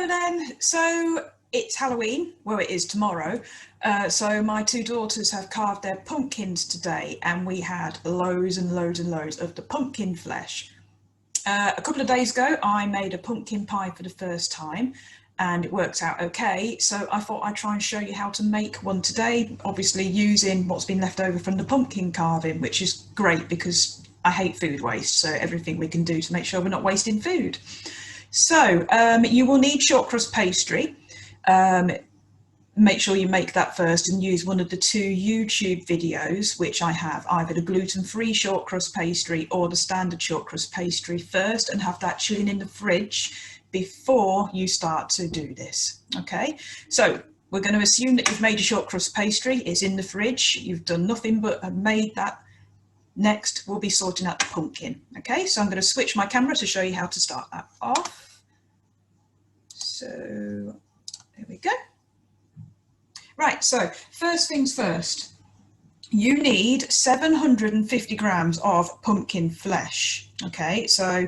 Hello then. So it's Halloween. Well, it is tomorrow. So my two daughters have carved their pumpkins today, and we had loads and loads and loads of the pumpkin flesh. A couple of days ago, I made a pumpkin pie for the first time, and it worked out okay. So I thought I'd try and show you how to make one today, obviously using what's been left over from the pumpkin carving, which is great because I hate food waste. So everything we can do to make sure we're not wasting food. So you will need short crust pastry. Make sure you make that first and use one of the two YouTube videos, which I have, either the gluten-free short crust pastry or the standard short crust pastry first, and have that chilling in the fridge before you start to do this. Okay, so we're going to assume that you've made a short crust pastry, it's in the fridge, you've done nothing but made that. Next, we'll be sorting out the pumpkin. Okay, so I'm going to switch my camera to show you how to start that off. So there we go. Right, so first things first, you need 750 grams of pumpkin flesh. Okay, so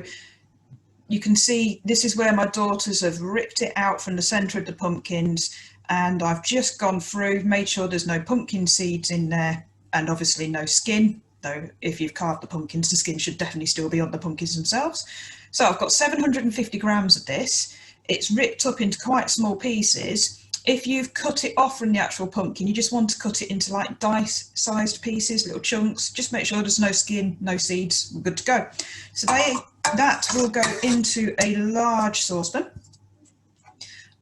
you can see this is where my daughters have ripped it out from the centre of the pumpkins, and I've just gone through, made sure there's no pumpkin seeds in there, and obviously no skin, though if you've carved the pumpkins, the skin should definitely still be on the pumpkins themselves. So I've got 750 grams of this. It's ripped up into quite small pieces. If you've cut it off from the actual pumpkin, you just want to cut it into like dice-sized pieces, little chunks. Just make sure there's no skin, no seeds, we're good to go. So that will go into a large saucepan.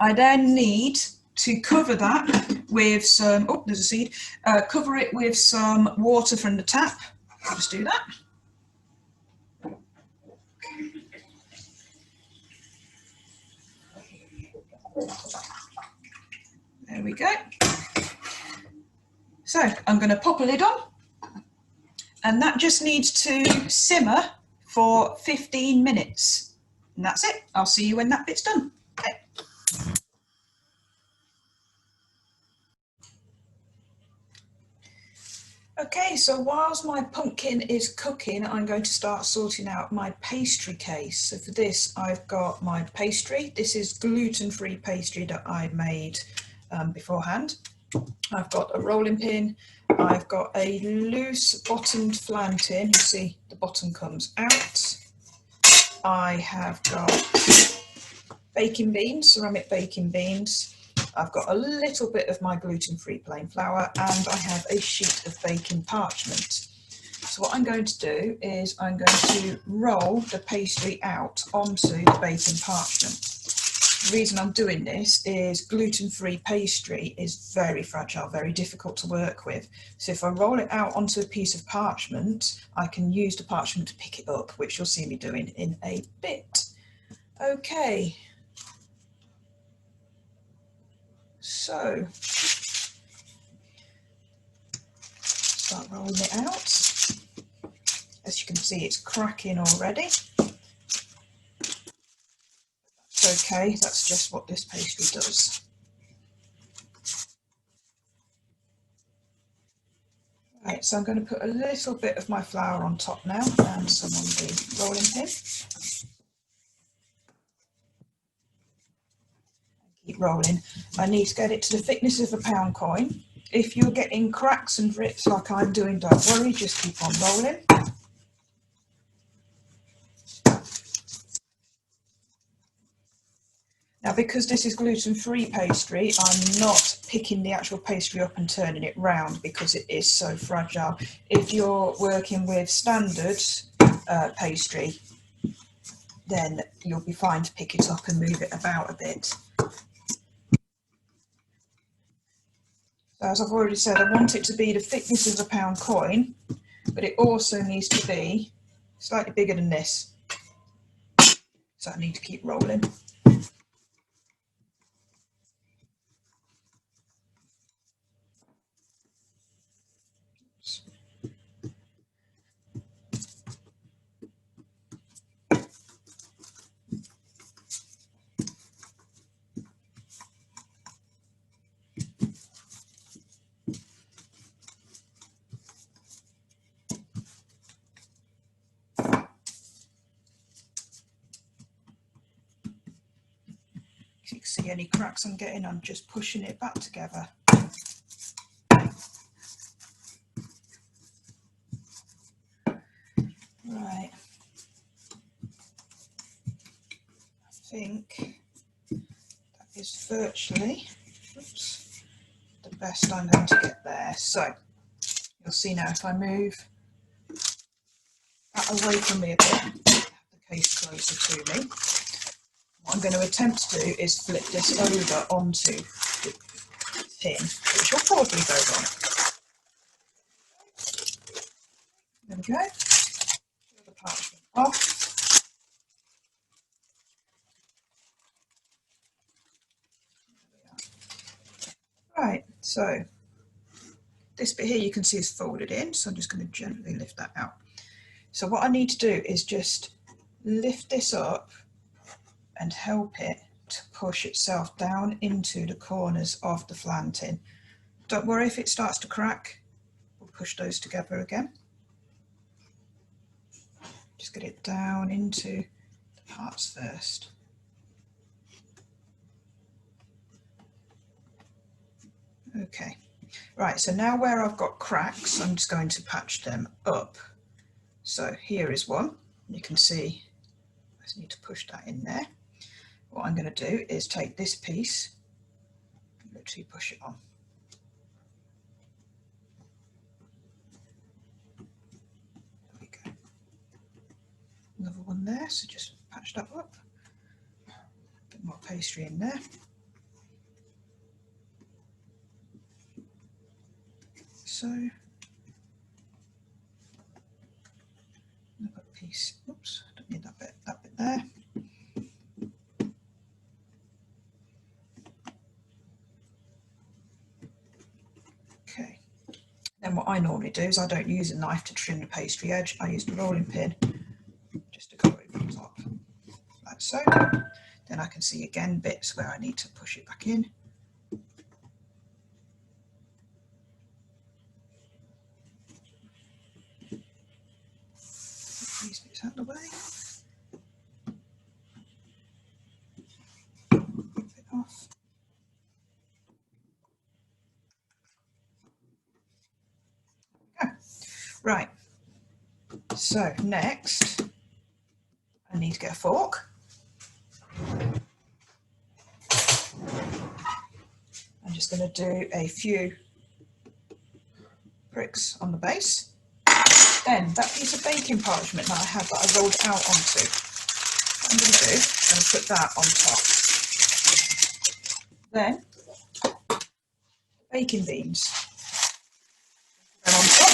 I then need to cover that with some, oh, there's a seed, cover it with some water from the tap. I'll just do that. There we go. So I'm going to pop a lid on, and that just needs to simmer for 15 minutes. And that's it. I'll see you when that bit's done. Okay. Okay, so whilst my pumpkin is cooking, I'm going to start sorting out my pastry case. So for this, I've got my pastry. This is gluten-free pastry that I made beforehand. I've got a rolling pin. I've got a loose bottomed flan tin. You see the bottom comes out. I have got baking beans, ceramic baking beans. I've got a little bit of my gluten-free plain flour, and I have a sheet of baking parchment. So what I'm going to do is I'm going to roll the pastry out onto the baking parchment. The reason I'm doing this is gluten-free pastry is very fragile, very difficult to work with. So if I roll it out onto a piece of parchment, I can use the parchment to pick it up, which you'll see me doing in a bit. Okay. So, start rolling it out. As you can see, it's cracking already. It's okay, that's just what this pastry does. Right, so I'm going to put a little bit of my flour on top now and some on the rolling pin. Keep rolling. I need to get it to the thickness of a pound coin. If you're getting cracks and rips like I'm doing, don't worry, just keep on rolling. Now, because this is gluten-free pastry, I'm not picking the actual pastry up and turning it round because it is so fragile. If you're working with standard pastry, then you'll be fine to pick it up and move it about a bit. So as I've already said, I want it to be the thickness of a pound coin, but it also needs to be slightly bigger than this. So I need to keep rolling. see any cracks I'm getting, I'm just pushing it back together. Right, I think that is virtually, oops, the best I'm going to get there. So you'll see now if I move that away from me a bit, have the case closer to me. What I'm going to attempt to do is flip this over onto the tin, which will probably go wrong. There we go. Peel the parchment off. Right, so this bit here you can see is folded in, so I'm just going to gently lift that out. So what I need to do is just lift this up and help it to push itself down into the corners of the flan tin. Don't worry if it starts to crack, we'll push those together again. Just get it down into the parts first. Okay, right, so now where I've got cracks, I'm just going to patch them up. So here is one, you can see I just need to push that in there. What I'm going to do is take this piece and literally push it on. There we go. Another one there, so just patch that up. A bit more pastry in there. So, another piece, oops, I don't need that bit there. Okay, then what I normally do is I don't use a knife to trim the pastry edge, I use the rolling pin just to go over the top, like so. Then I can see again bits where I need to push it back in. These bits out of the way. Move it off. Okay. Right. So next, I need to get a fork. I'm just going to do a few pricks on the base. Then that piece of baking parchment that I had that I rolled out onto, what I'm going to do is I'm going to put that on top. Then baking beans. Then on top.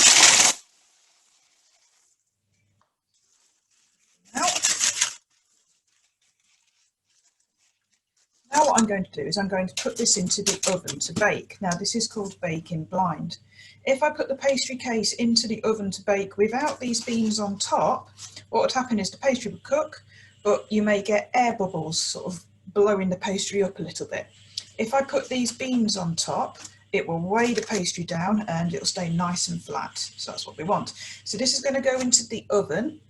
Now what I'm going to do is I'm going to put this into the oven to bake. Now this is called baking blind. If I put the pastry case into the oven to bake without these beans on top, what would happen is the pastry would cook, but you may get air bubbles sort of blowing the pastry up a little bit. If I put these beans on top, it will weigh the pastry down and it'll stay nice and flat. So that's what we want. So this is going to go into the oven.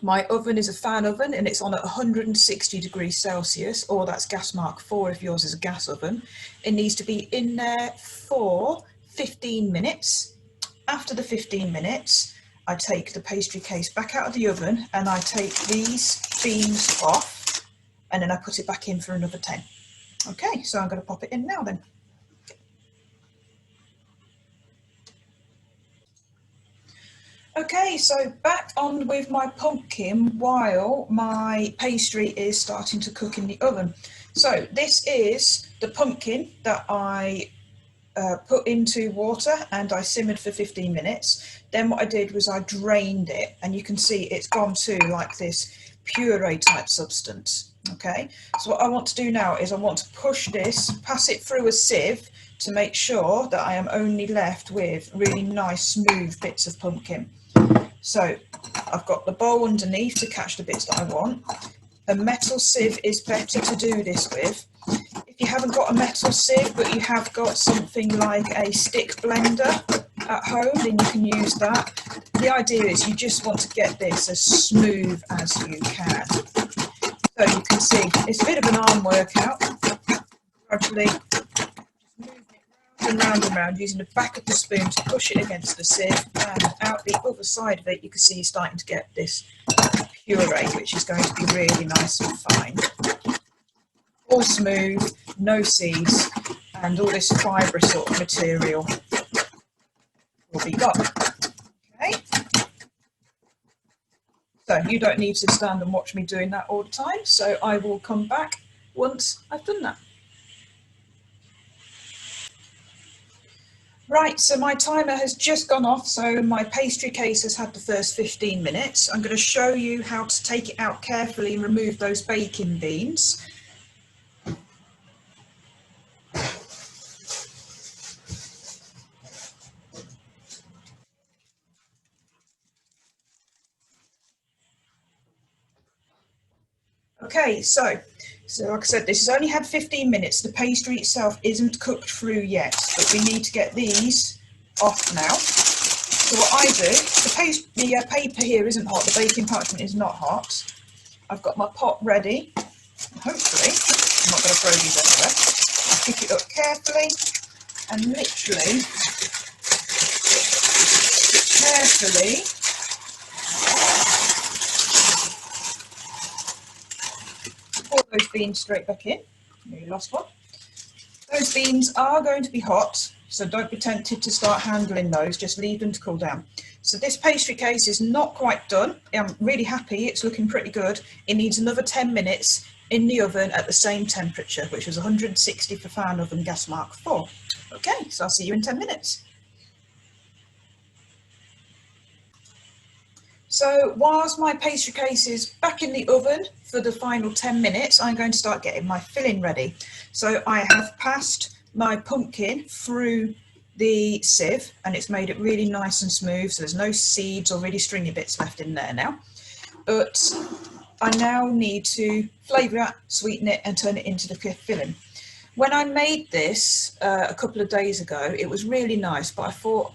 My oven is a fan oven and it's on at 160 degrees Celsius, or that's gas mark 4 if yours is a gas oven. It needs to be in there for 15 minutes. After the 15 minutes, I take the pastry case back out of the oven and I take these beans off and then I put it back in for another 10. Okay, so I'm going to pop it in now then. Okay, so back on with my pumpkin while my pastry is starting to cook in the oven. So this is the pumpkin that I put into water and I simmered for 15 minutes. Then what I did was I drained it and you can see it's gone to like this puree type substance. Okay, so what I want to do now is I want to push this, pass it through a sieve to make sure that I am only left with really nice smooth bits of pumpkin. So I've got the bowl underneath to catch the bits that I want. A metal sieve is better to do this with. If you haven't got a metal sieve but you have got something like a stick blender at home, then you can use that. The idea is you just want to get this as smooth as you can. So you can see it's a bit of an arm workout, gradually just moving it round and round, using the back of the spoon to push it against the sieve, and out the other side of it you can see you're starting to get this puree, which is going to be really nice and fine. All smooth, no seeds, and all this fibrous sort of material will be gone. Okay. So you don't need to stand and watch me doing that all the time, so I will come back once I've done that. Right, so my timer has just gone off, so my pastry case has had the first 15 minutes. I'm going to show you how to take it out carefully and remove those baking beans. Okay, so like I said, this has only had 15 minutes. The pastry itself isn't cooked through yet, but we need to get these off now. So what I do, the paper here isn't hot, the baking parchment is not hot. I've got my pot ready. Hopefully, I'm not going to throw these everywhere. I pick it up carefully and literally, carefully pour those beans straight back in. Nearly lost one. Those beans are going to be hot, so don't be tempted to start handling those, just leave them to cool down. So this pastry case is not quite done. I'm really happy, it's looking pretty good. It needs another 10 minutes in the oven at the same temperature, which was 160 for fan oven, gas mark 4. Okay, so I'll see you in 10 minutes. So whilst my pastry case is back in the oven for the final 10 minutes, I'm going to start getting my filling ready. So I have passed my pumpkin through the sieve and it's made it really nice and smooth, so there's no seeds or really stringy bits left in there now. But I now need to flavour it, sweeten it and turn it into the filling. When I made this a couple of days ago, it was really nice, but I thought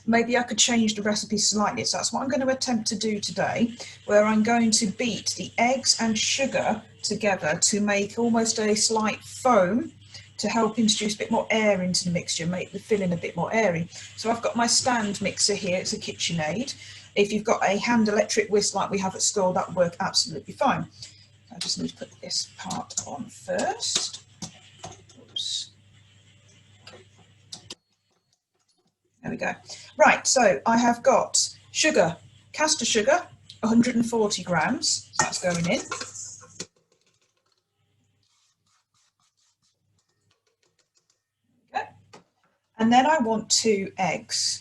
maybe I could change the recipe slightly. So that's what I'm going to attempt to do today, where I'm going to beat the eggs and sugar together to make almost a slight foam to help introduce a bit more air into the mixture, make the filling a bit more airy. So I've got my stand mixer here, it's a KitchenAid. If you've got a hand electric whisk like we have at store, that would work absolutely fine. I just need to put this part on first. Oops. There we go. Right, so I have got sugar, caster sugar, 140 grams, so that's going in. Okay. And then I want 2 eggs.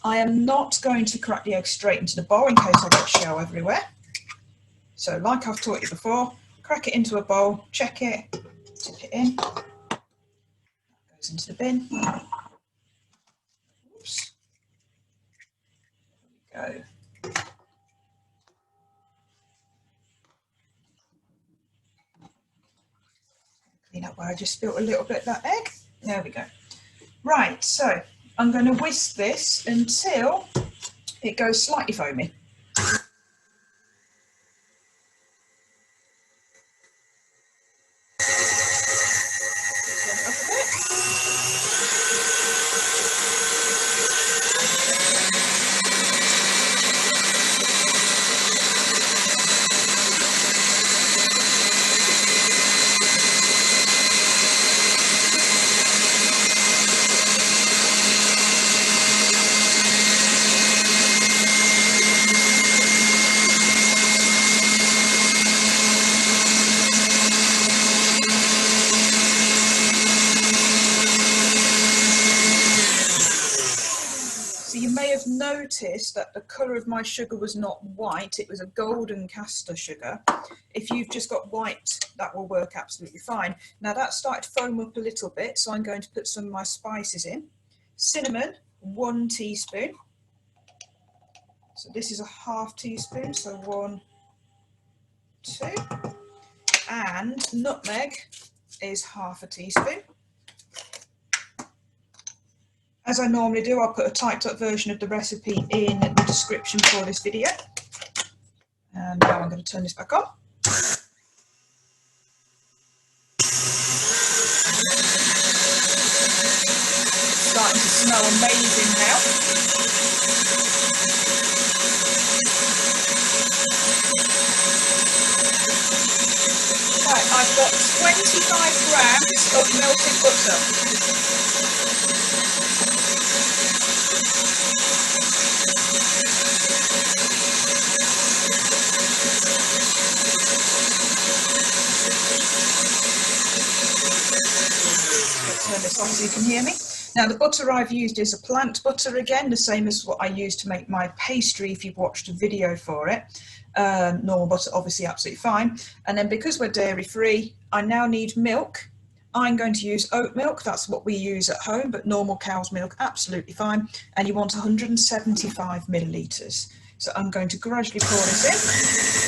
I am not going to crack the eggs straight into the bowl in case I get shell everywhere. So like I've taught you before, crack it into a bowl, check it, tip it in, that goes into the bin. Oops. There we go. Clean up where I just spilled a little bit of that egg. There we go. Right, so I'm going to whisk this until it goes slightly foamy. Noticed that the colour of my sugar was not white, it was a golden caster sugar. If you've just got white, that will work absolutely fine. Now that's started to foam up a little bit, so I'm going to put some of my spices in. Cinnamon, 1 teaspoon. So this is a ½ teaspoon, so 1, 2. And nutmeg is ½ teaspoon. As I normally do, I'll put a typed up version of the recipe in the description for this video. And now I'm going to turn this back on. how amazing now. Right, I've got 25 grams of melted butter. Turn this on so you can hear me. Now the butter I've used is a plant butter again, the same as what I use to make my pastry if you've watched a video for it. Normal butter, obviously absolutely fine. And then because we're dairy free, I now need milk. I'm going to use oat milk, that's what we use at home, but normal cow's milk, absolutely fine. And you want 175 millilitres. So I'm going to gradually pour this in.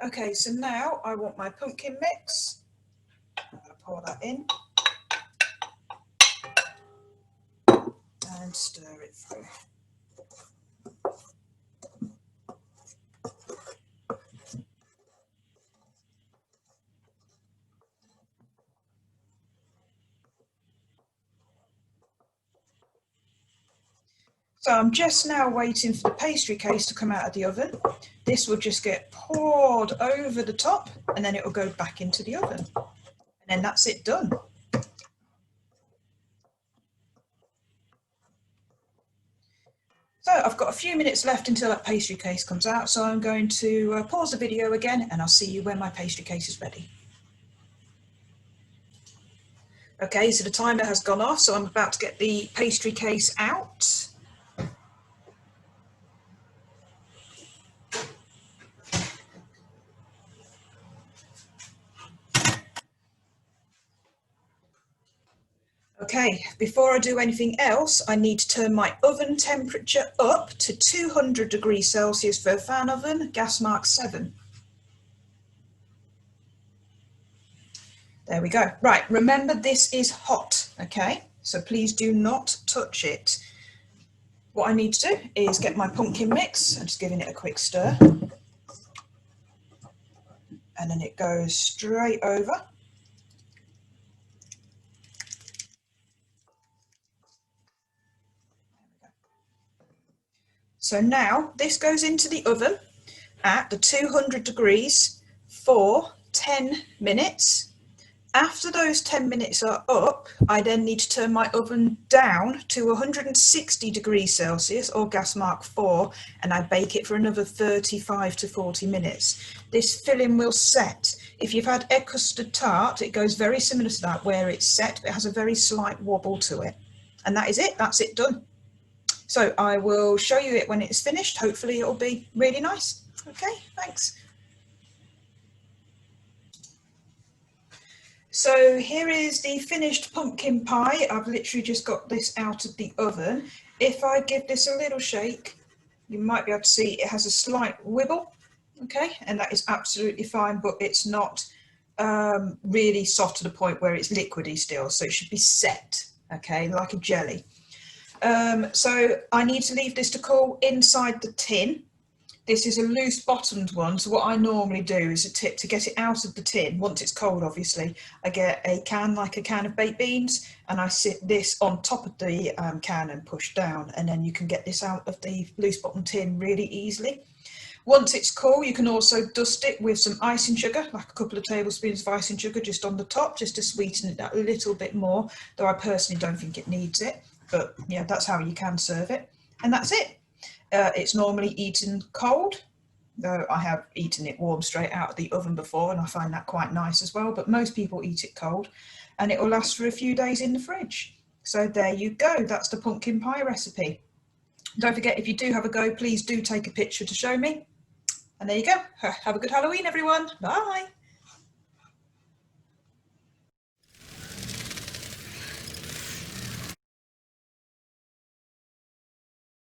Okay, so now I want my pumpkin mix. I'm going to pour that in and stir it through. So I'm just now waiting for the pastry case to come out of the oven. This will just get poured over the top and then it will go back into the oven. And then that's it done. So I've got a few minutes left until that pastry case comes out. So I'm going to pause the video again and I'll see you when my pastry case is ready. Okay, so the timer has gone off. So I'm about to get the pastry case out. Okay, before I do anything else, I need to turn my oven temperature up to 200 degrees Celsius for a fan oven, gas mark 7. There we go. Right, remember this is hot, okay? So please do not touch it. What I need to do is get my pumpkin mix. I'm just giving it a quick stir. And then it goes straight over. So now this goes into the oven at the 200 degrees for 10 minutes. After those 10 minutes are up, I then need to turn my oven down to 160 degrees Celsius or gas mark 4 and I bake it for another 35 to 40 minutes. This filling will set. If you've had egg custard tart, it goes very similar to that where it's set, but it has a very slight wobble to it. And that is it, that's it done. So I will show you it when it's finished. Hopefully it'll be really nice. Okay, thanks. So here is the finished pumpkin pie. I've literally just got this out of the oven. If I give this a little shake, you might be able to see it has a slight wibble. Okay, and that is absolutely fine, but it's not really soft to the point where it's liquidy still. So it should be set, okay, like a jelly. So I need to leave this to cool inside the tin. This is a loose bottomed one, so what I normally do is a tip to get it out of the tin, once it's cold obviously, I get a can, like a can of baked beans, and I sit this on top of the can and push down, and then you can get this out of the loose bottom tin really easily. Once it's cool, you can also dust it with some icing sugar, like a couple of tablespoons of icing sugar just on the top, just to sweeten it a little bit more, though I personally don't think it needs it. But yeah, that's how you can serve it. And that's it. It's normally eaten cold, though I have eaten it warm straight out of the oven before, and I find that quite nice as well. But most people eat it cold, and it will last for a few days in the fridge. So there you go. That's the pumpkin pie recipe. Don't forget, if you do have a go, please do take a picture to show me. And there you go. Have a good Halloween, everyone. Bye.